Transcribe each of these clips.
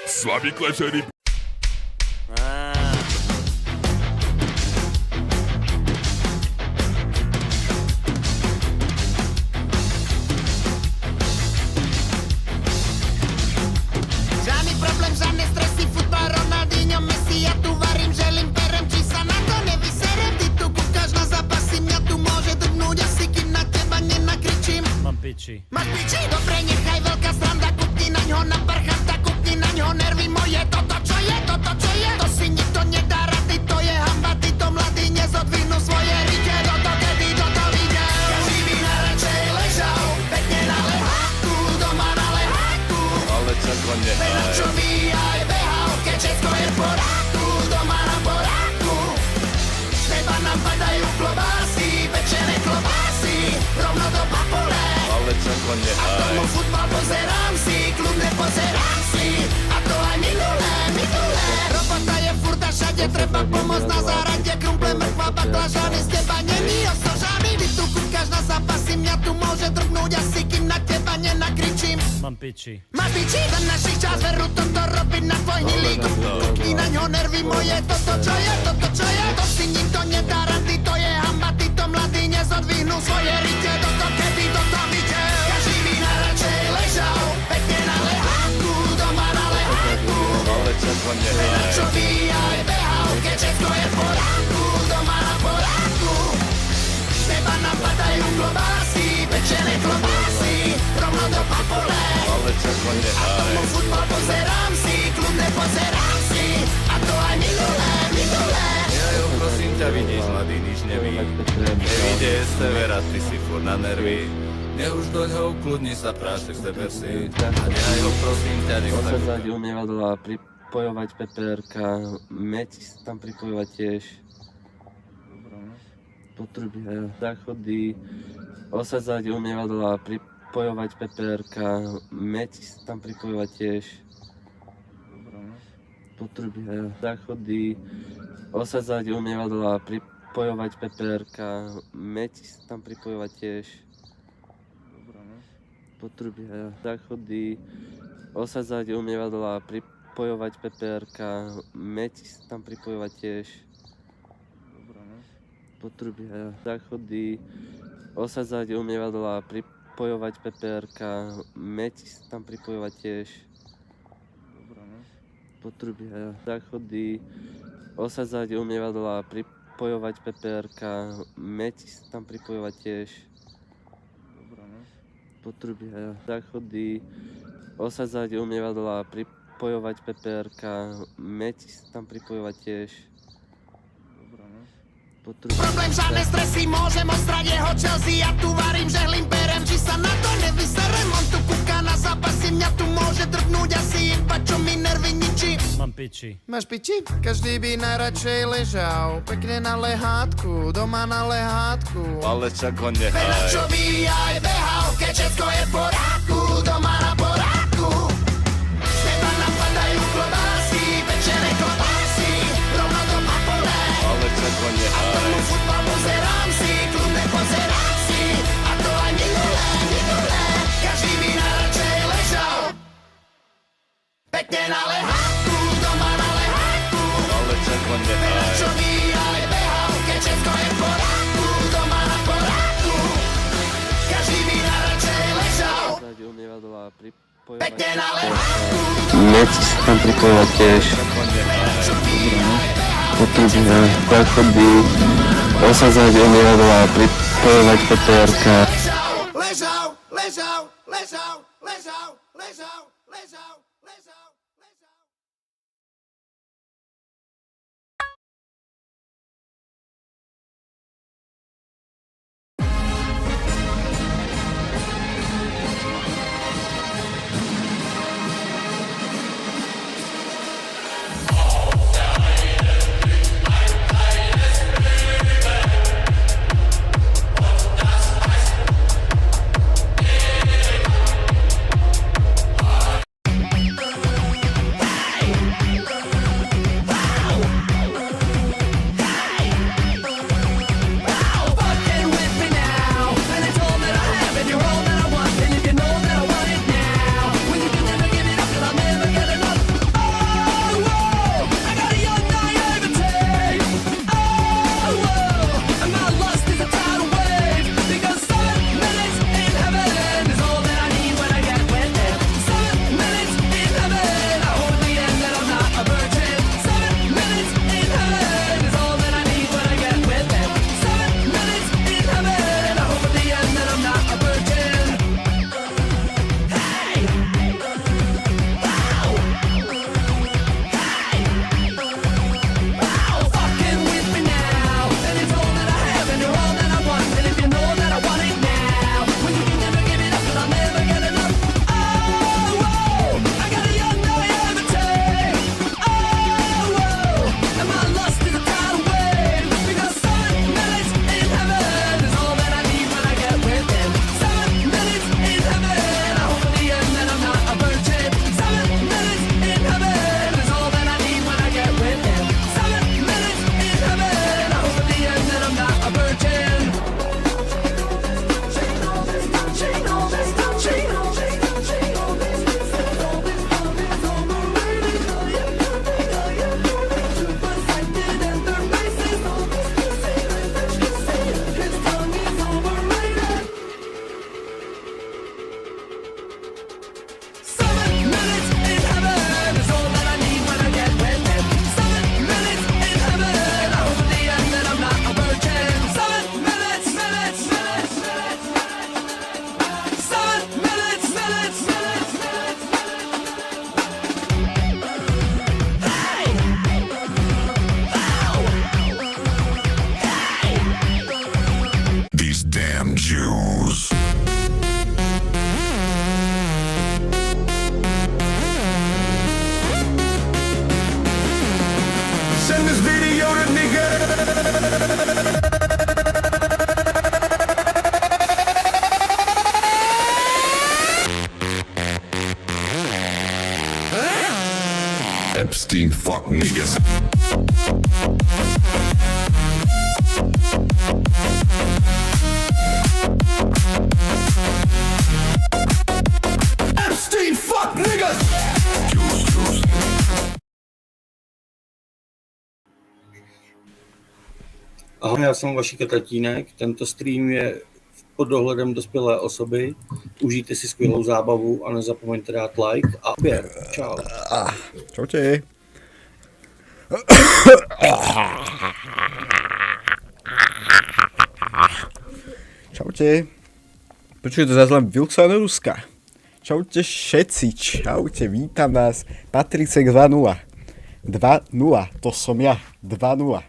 Slabý klečený. Žádný problém, žádné stresy, futbal, Ronaldinho, Messi, ja tu varím, želím, perem, či sa na to nevyserem. Ty tu kúkaš na zápasy, mňa tu môže drgnúť asi, kým na teba nenakričím. Mám piči. Máš piči? Dobre, nechaj veľká sranda, kúpni na ňo na parchanta, kúpni na ňo nervy moje, toto čo je, to si nikto nedá rady, to je hamba, títo mladí nezodvihnú svoje rite, toto kedy toto videl. Každý by najradšej ležal, pekne na leháku, doma na leháku. Ale čako nehaj. Čo by aj behal, keď všetko je v poráku, doma na poráku. Z neba nám padajú klobásy, pečené klobásy, rovno do papule. Ale čako A nehaj. tomu futbal pozerám si, kľudne pozerám si. A to aj minulé. Robota je furt a všade treba pomôcť na záhrade. Krumple, mrkva, baklažany, z teba není osožaný. Ty tu kúkaš na zápasy, mňa tu môže drgnúť asi, kým na teba nenakričím. Mám piči. Máš piči, za našich čas veru toto robiť na tvoj hnilík. Kúkni na ňo nervy moje, toto čo je, to si nikto nedá rady, to je hamba, títo mladí nezodvihnú svoje rite, toto kedy toto videl. Každý by najradšej ležal, pekne na leháku, doma na leháku. Ale čako nehaj. Čo by aj behal, keď všetko je v poráku, doma na poráku. Z neba nám padajú klobásy, pečené klobásy, rovno do papule. Ale čako nehaj. Tomu futbal pozerám si, kľudne pozerám si. A to aj minulé. Jo, prosím ťa, vidíš, mladý, nič neví. Nevíde severa, ty si furt na nervy. Už doň ho ukludni sa, prášek z tebe si. A nehaj ho, prosím ťa, nech sa Osadzať umievadla, pripojovať PPRK, meď tam pripojovať tiež. Potrubia, záchody, osadzať umievadla, pripojovať PPRK, meď tam pripojovať tiež. Potrubia, záchody, osadzať umievadla, pripojovať PPRK, meď tam pripojovať tiež. Potrubia, záchody, osadzať umievadla, pripojovať PPRK, meď tam pripojovať tiež. Potrubia, záchody, osadzať umievadla, pripojovať PPRK, meď tam pripojovať tiež. Potrubia, záchody, osadzať umievadla, pripojovať PPRK, meď tam pripojovať tiež. Potrubia, záchody, osadzať umievadla, pripojovať PPRK, meď tam pripojovať tiež. Problém, žiadne stresy, môžem ostrať jeho Chelsea. Ja tu varím, žehlím, perem, či sa na to nevyserem. On tu kúka na zápasy, mňa tu môže drgnúť asi, iba čo mi nervy ničí. Mám piči. Máš piči? Každý by najradšej ležal, pekne na lehátku, doma na lehátku. Ale čako Veľa nehaj. čo by aj behal, keď všetko je v poráku, doma na poráku. Z neba nám padajú klobásy, pečené klobásy, rovno do papule. Ale čako A nehaj. tomu futbal pozerám si, kľudne pozerám si. A to aj minulé. Každý by najradšej ležal, pekne na leháku, doma na leháku. Ale čako Veľa nehaj. čo by aj behal, keď všetko je v poráku, doma na poráku. Každý by najradšej ležal, Osadzať umievadla, pripojovať pekne na leháku. meď tam pripojovať tiež. Čako nehaj. Potrubia, záchody, osadzať umievadla, pripojovať PPRK. Ležal. send this video to nigga. Epstein fuck niggas. Epstein fuck niggas. Ahoj, já jsem Vašek Tatínek, tento stream je pod dohledem dospělé osoby. Užijte si skvělou zábavu a nezapomeňte dát like a odběr. Čau. Čaute. Čaute. Počujete zase len Vilksa do Ruska. Čaute všetci, čaute, vítam vás. Patricek 2.0. 2.0, to som ja. 2.0.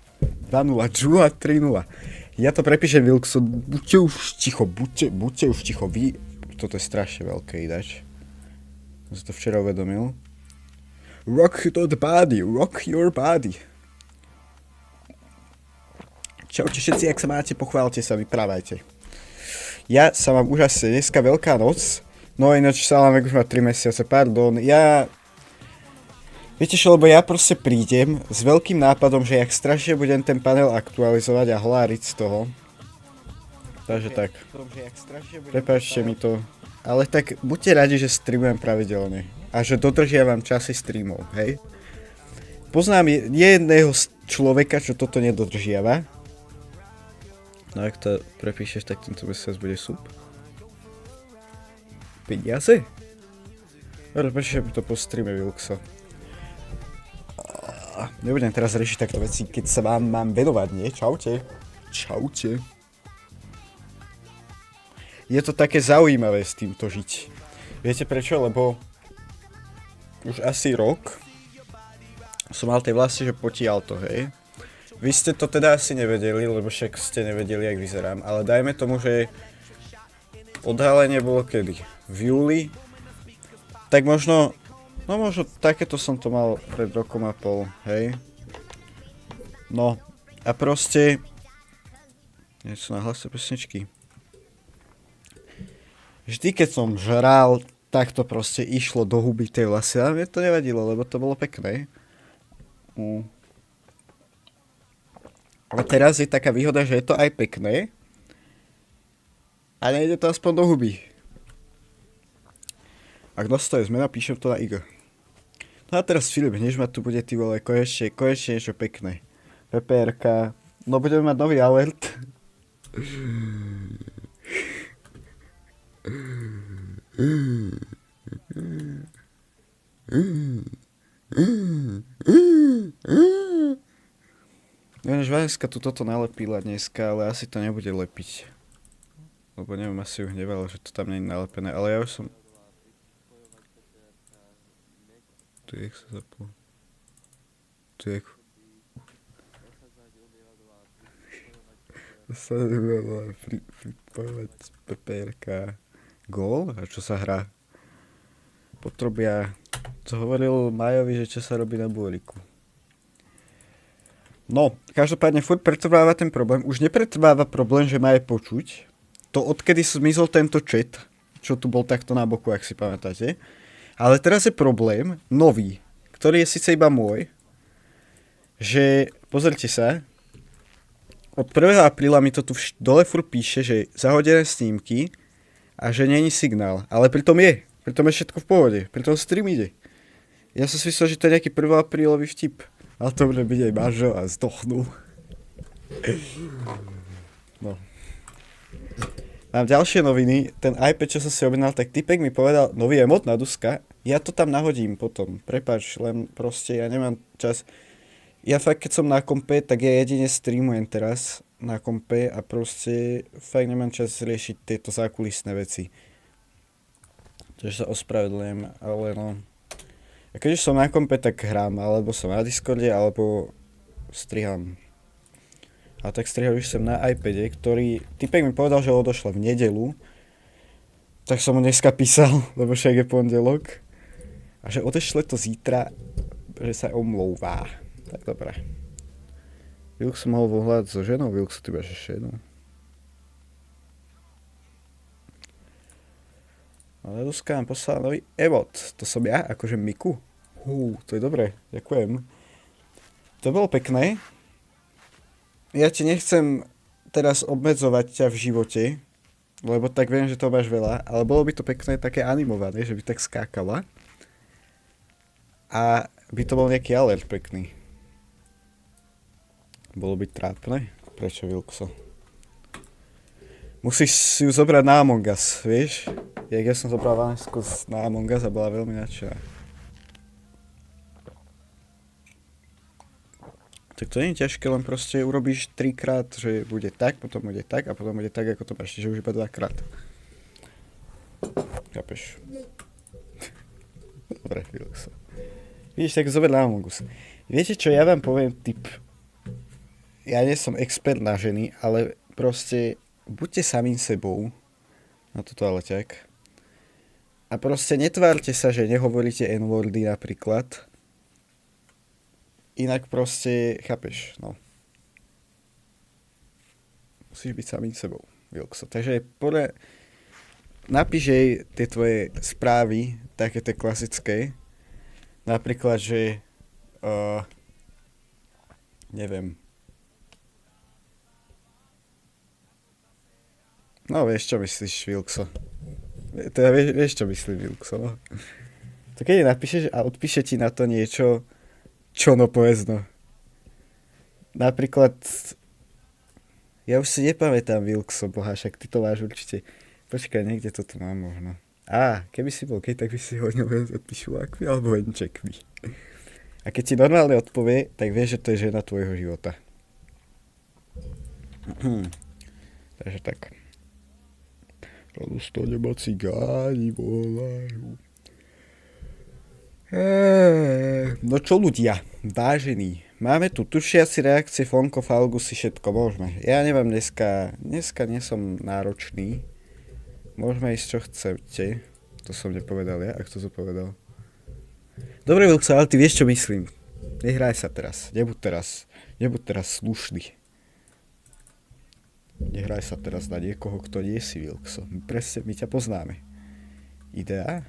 2.0, Jula 3.0. Ja to prepíšem Vilksu, buďte už ticho, buďte už ticho, vy... Toto je strašne veľké ináč. Som si to včera uvedomil. Rock your body, rock your body. Čaute všetci, ak sa máte, pochválte sa, vyprávajte. Ja sa mám úžasne, dneska Veľká noc. No ináč Salamek už má 3 mesiace, pardon. Viete čo, lebo ja proste prídem s veľkým nápadom, že jak strašne budem ten panel aktualizovať a hláriť z toho. Takže tak. Prepáčte mi to. Ale tak buďte radi, že streamujem pravidelne. A že dodržiavam časy streamov, hej? Poznám jedného človeka, čo toto nedodržiava. No ak to prepíšeš, tak tento mesiac bude sub. Peniaze? Dobre, prečo mi to po streame, Vilkso? Nebudem teraz riešiť takto veci, keď sa vám mám venovať, nie? Čaute. Čaute. Je to také zaujímavé s týmto žiť. Viete prečo? Lebo už asi rok som mal tie vlasy, že potiaľ to, hej. Vy ste to teda asi nevedeli, lebo však ste nevedeli, jak vyzerám. Ale dajme tomu, že odhalenie bolo kedy? V júli? Tak možno... No možno takéto som to mal pred rokom a pol, hej. No a proste... Nie sú na hlase pesničky. Vždy keď som žral, tak to proste išlo do huby tej vlasy. A mne to nevadilo, lebo to bolo pekné. Ale teraz je taká výhoda, že je to aj pekné. A nejde to aspoň do huby. Ak nastaje zmena, píšem to na IG. No a teraz Filip Hnežma tu bude, ty vole, konečne niečo pekné. PPRK, no budeme mať nový alert. Neviem, že Vaneska tu toto nalepila dneska, ale asi to nebude lepiť. Lebo neviem, asi ju hnevalo, že to tam nie je nalepené, ale ja už som... Tu jak sa zapol. Tu jak... sa nevedela pripojovať PPRK. Gól? A čo sa hrá? Potrobia... Co hovoril Majovi, že čo sa robí na bôriku. No, každopádne furt pretrváva ten problém. Už nepretrváva problém, že ma je počuť. To odkedy zmizol tento chat, čo tu bol takto na boku, ak si pamätáte. Ale teraz je problém, nový, ktorý je síce iba môj, že, pozrite sa, od 1. apríla mi to tu dole furt píše, že zahodené snímky a že není signál, ale pritom je všetko v pohode, pritom stream ide. Ja som si myslel, že to je nejaký 1. aprílový vtip, ale to bude byť aj manžel a zdochnú. No. Mám ďalšie noviny, ten iPad, čo som si objednal, tak typek mi povedal nový emot na Duska. Ja to tam nahodím potom, prepáč, len proste ja nemám čas. Ja fakt, keď som na kompe, tak ja jedine streamujem teraz na kompe a proste fakt nemám čas riešiť tieto zákulisné veci. Takže sa ospravedlňujem, ale no. A keďže som na kompe, tak hrám, alebo som na Discorde, alebo striham. A tak strihal už som na iPade, ktorý... Typek mi povedal, že odošla v nedelu. Tak som mu dneska písal, lebo však je pondelok. A že odešle to zítra, že sa omlouvá. Tak dobré. Vilk som mohol vohľadať so ženou, Vilk sa ty máš ešte jednu. Ale Ruska nám poslala nový emot. To som ja, akože Miku. To je dobré, ďakujem. To bolo pekné. Ja ti nechcem teraz obmedzovať ťa v živote, lebo tak viem, že to máš veľa, ale bolo by to pekné také animované, že by tak skákala. A by to bol nejaký alert pekný. Bolo by trápne? Prečo, Vilkso? Musíš si ju zobrať na Among Us, vieš? Jak ja som zobral Vanesku na Among Us a bola veľmi nadšená. Tak to nie je ťažké, len proste urobíš 3-krát, že bude tak, potom bude tak a potom bude tak, ako to máš, čiže už iba 2-krát. Chápeš? Dobre, Vilkso. Vidíš, tak zober na Among Us. Viete čo, ja vám poviem tip. Ja nie som expert na ženy, ale proste buďte samým sebou na toto aleťak. A proste netvárte sa, že nehovoríte N-wordy napríklad. Inak proste, chápeš, no. Musíš byť samým sebou, Vilkso. Takže napíš jej tie tvoje správy, také tie klasické. Napríklad, že neviem. No vieš, čo myslíš, Vilkso. Teda vieš, čo myslí Vilkso, no. To keď napíšeš a odpíše ti na to niečo, čo no povedz, no. Napríklad, ja už si nepamätám, Vilkso, boha, však ty to máš určite. Počkaj, niekde to tu mám možno. Keby si bol keď, tak by si hodil odpíšu akvi alebo venčekvi. A keď ti normálne odpovie, tak vieš, že to je žena tvojho života. Takže tak. To neba cigáni volajú. No čo ľudia, vážení, máme tu tušiaci reakcie, Fonko, Falgusy, všetko môžeme. Ja neviem, dneska nie som náročný. Môžeme ísť čo chcete. To som nepovedal ja, ak to povedal. Dobre, Vilkso, ale ty vieš čo myslím. Nehraj sa teraz, nebuď teraz slušný. Nehraj sa teraz na niekoho, kto nie si, Vilkso. Presne, my ťa poznáme. Idea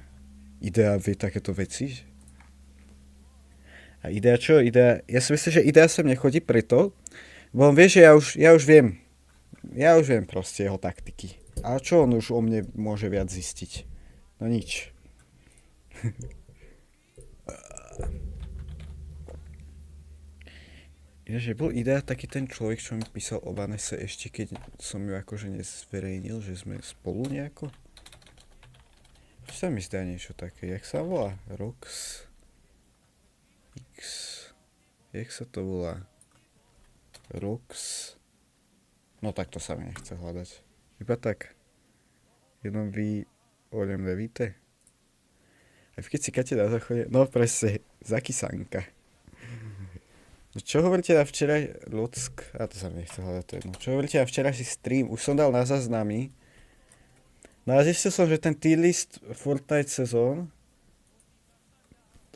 vie takéto veci. A Idea čo? Ja si myslím, že Idea sem nechodí preto, bo on vie, že ja už viem. Ja už viem proste jeho taktiky. A čo on už o mne môže viac zistiť? No nič. Že bol Idea taký ten človek, čo mi písal o Vanese ešte, keď som ju akože nezverejnil, že sme spolu nejako. Čo sa mi zdá niečo také, jak sa volá? Rox X. Jak sa to volá? Rox. No tak to sa mi nechce hľadať. Iba tak. Jenom vy o ňom nevíte. A keď si Kate na záchode, no presne, Zakisanka. No čo hovoríte na včera, Luck, a to sa mi nechce hľadať, to jedno. Čo hovoríte na včerajší stream, už som dal na záznamy. No a zistil som, že ten tier list Fortnite sezón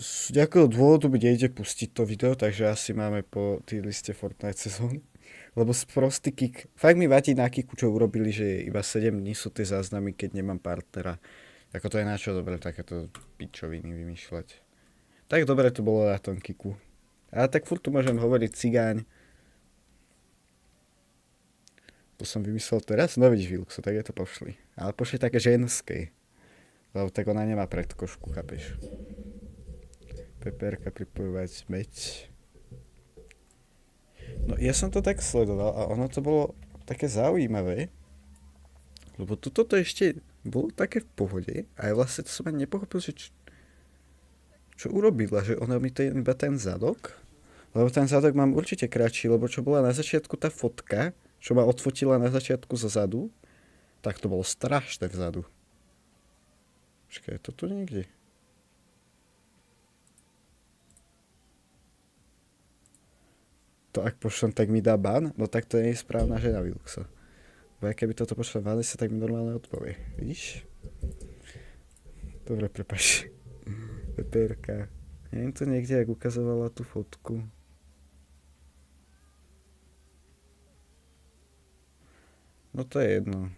z nejakého dôvodu mi nejde pustiť to video, takže asi máme po tier liste Fortnite sezón. Lebo sprostý kick, fakt mi vadí na kicku, čo urobili, že iba 7 dní sú tie záznamy, keď nemám partnera. Ako to je na čo dobre takéto pičoviny vymýšľať. Tak dobre to bolo na tom kicku. Ale tak furt tu môžem hovoriť cigáň. To som vymyslel teraz? No vidíš, Vilkso, tak je to pošli. Ale pošli také ženské. Lebo tak ona nemá predkošku, chápeš? Peperka pripojovať meď. No ja som to tak sledoval a ono to bolo také zaujímavé. Lebo toto ešte bolo také v pohode. A ja vlastne to som ani nepochopil, že čo urobila, že ona mi to je iba ten zadok, lebo ten zadok mám určite kratší, lebo čo bola na začiatku tá fotka, čo ma odfotila na začiatku zozadu, tak to bolo strašné vzadu. Počkaj, je to tu niekde? To ak pošlem, tak mi dá ban? No tak to nie je správna žena, Vilkso. Bo keby toto pošlem Vanessa, tak mi normálne odpovie. Vidíš? Dobre, prepáč. Peperka. Neviem to niekde, jak ukazovala tú fotku. No to je jedno.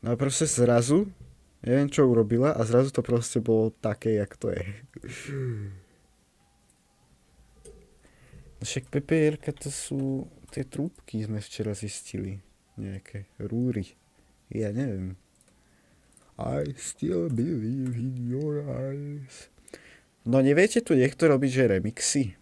No a proste zrazu, neviem čo urobila a zrazu to proste bolo také, jak to je. No však PPR-ka to sú tie trúbky, sme včera zistili. Nejaké rúry. Ja neviem. I still believe in your eyes. No neviete tu niekto robiť, že remixy?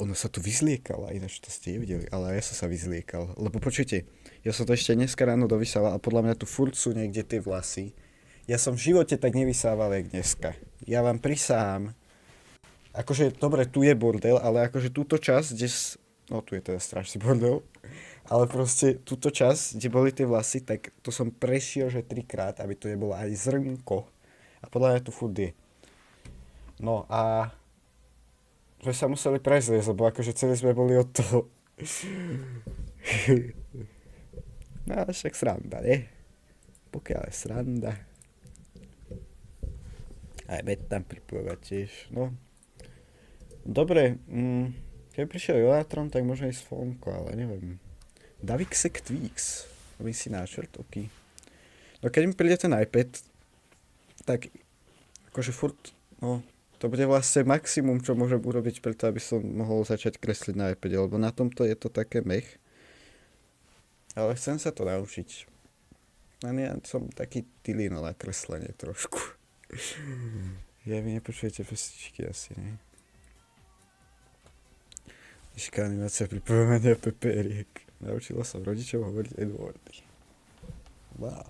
Ona sa tu vyzliekala, ináč to ste nevideli, ale ja som sa vyzliekal. Lebo počujte, ja som to ešte dneska ráno dovysával a podľa mňa tu furt sú niekde tie vlasy. Ja som v živote tak nevysával, jak dneska. Ja vám prisahám. Akože, dobre, tu je bordel, ale akože túto časť, kde... No, tu je teda strašný bordel. Ale proste túto časť, kde boli tie vlasy, tak to som prešiel, že 3-krát, aby to nebolo aj zrnko. A podľa mňa tu furt je. No a... Že sa museli prezliesť, lebo akože celý sme boli od toho. No, však sranda, ne? Pokiaľ je sranda. Aj med tam pripojovať tiež, no. Dobre, keď prišiel Jolatron, tak možno ísť Fonko, ale neviem. Davixek Twix, robím si náčrtovky. No keď mi príde ten iPad, tak akože furt, no, to bude vlastne maximum, čo môžem urobiť preto, aby som mohol začať kresliť na iPade, lebo na tomto je to také mech. Ale chcem sa to naučiť. A ja som taký tylino na kreslenie trošku. Ja vy nepočujete pesničky asi, ne? Dnešká animácia pripojovania PPR-iek. Naučila som rodičov hovoriť Edwardy. Wow.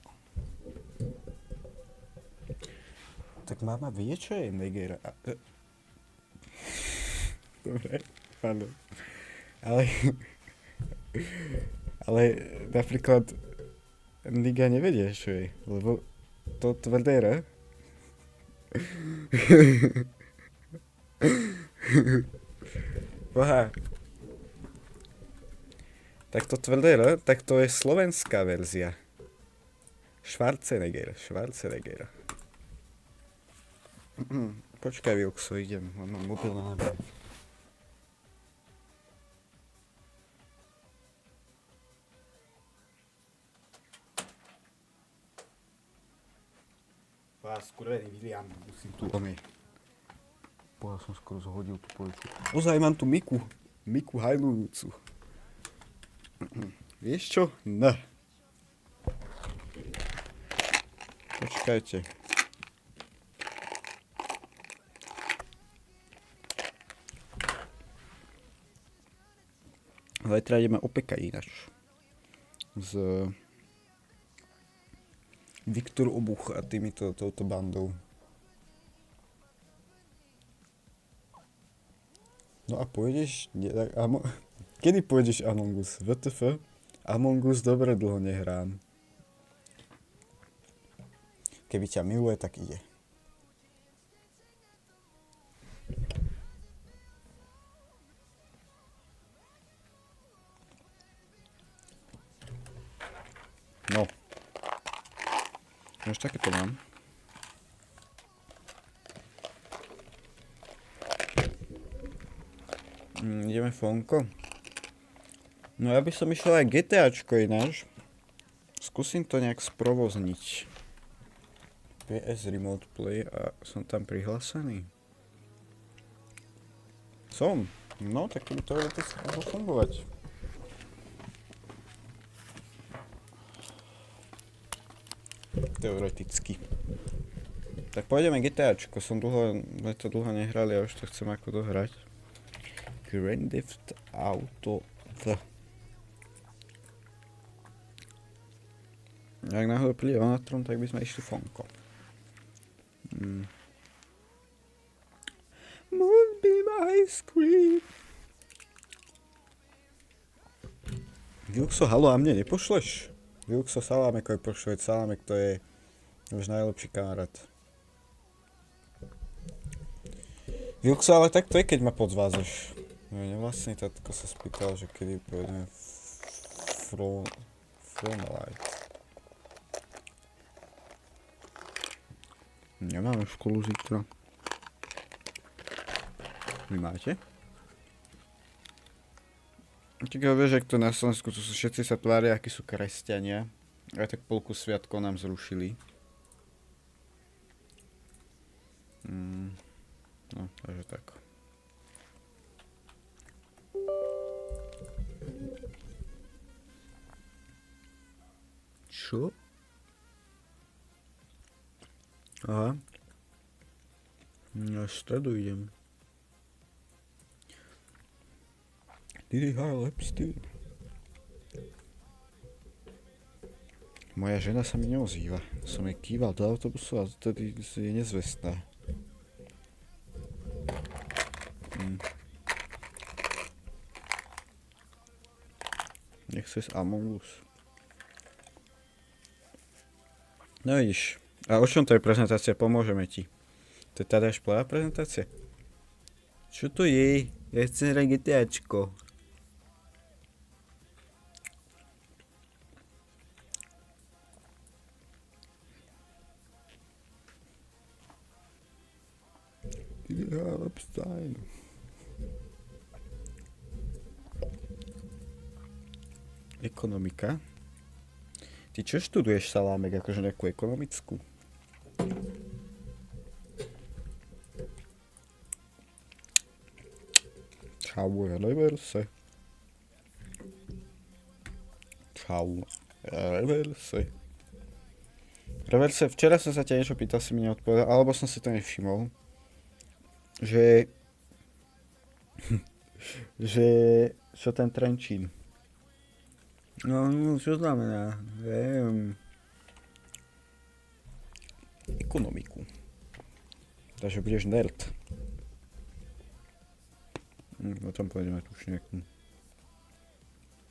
Tak mama vie, čo je Negera. Dobre, pardon. Ale napríklad Niga nevedie, čo je, lebo to tvrdé R. Aha. Tak to tvrdé R, tak to je slovenská verzia. Schwarzenegger. Počkaj, Vilkso, idem. Mám mobil na nebe. Vás, skurvený William, musím tu onej. Boha, som skoro zhodil tú poličku. Ozaj, mám tu Miku. Miku hajlujúcu. Vieš čo? Ne. Počkajte. Zajtra ideme opekať ináč. S Viktor Obuch a touto bandou. No a pôjdeš... Kedy pôjdeš Among Us? WTF? Among Us dobre dlho nehrám. Keby ťa miluje, tak ide. No. Ešte také to mám. Ideme Fonko. No ja by som išiel aj GTAčko ináč. Skúsim to nejak sprovozniť. PS Remote Play a som tam prihlásený. Som. No, tak to by to mohlo fungovať. Teoreticky. Tak pôjdeme GTAčko. My to dlho nehrali a už to chcem ako dohrať. Grand Theft Auto V. Ak náhodou príde Onatron, tak by sme išli Fonko. Must be my scream. Vilkso, halo, a mne nepošleš? Vilkso, Salámekoj pošle, Salámek to je už najlepší kamarát. Vilkso, ale tak to je, keď ma podzvádzaš. Nevlastný tatko sa spýtal, že kedy pôjdeme Fromalight. Nemáme školu zítra. Vy máte? Tak vieš, že to na Slovensku, to sú všetci sa tvária, akí sú kresťania. Aj tak polku sviatkov nám zrušili. No, takže tak. Čo? Aha. Na stredu idem. Didi Lepstein. Moja žena sa mi neozýva. Som jej kýval do autobusu a vtedy je nezvestná. Nechce s Among Us. No vidíš. A o čom to je prezentácia? Pomôžeme ti. To je tady až plná prezentácia? Čo to je? Ja chcem hrať GTAčko. Epstein. Ekonomika. Ty čo študuješ, Salámek, akože nejakú ekonomickú? Čau, reverse. Čau, reverse. Reverse, včera som sa ťa niečo pýtal, si mi neodpovedal, alebo som si to nevšimol. Že čo ten Trenčín? No, čo znamená? Ekonomiku. Takže budeš nerd. O tom pôjdeme tu už nejakú.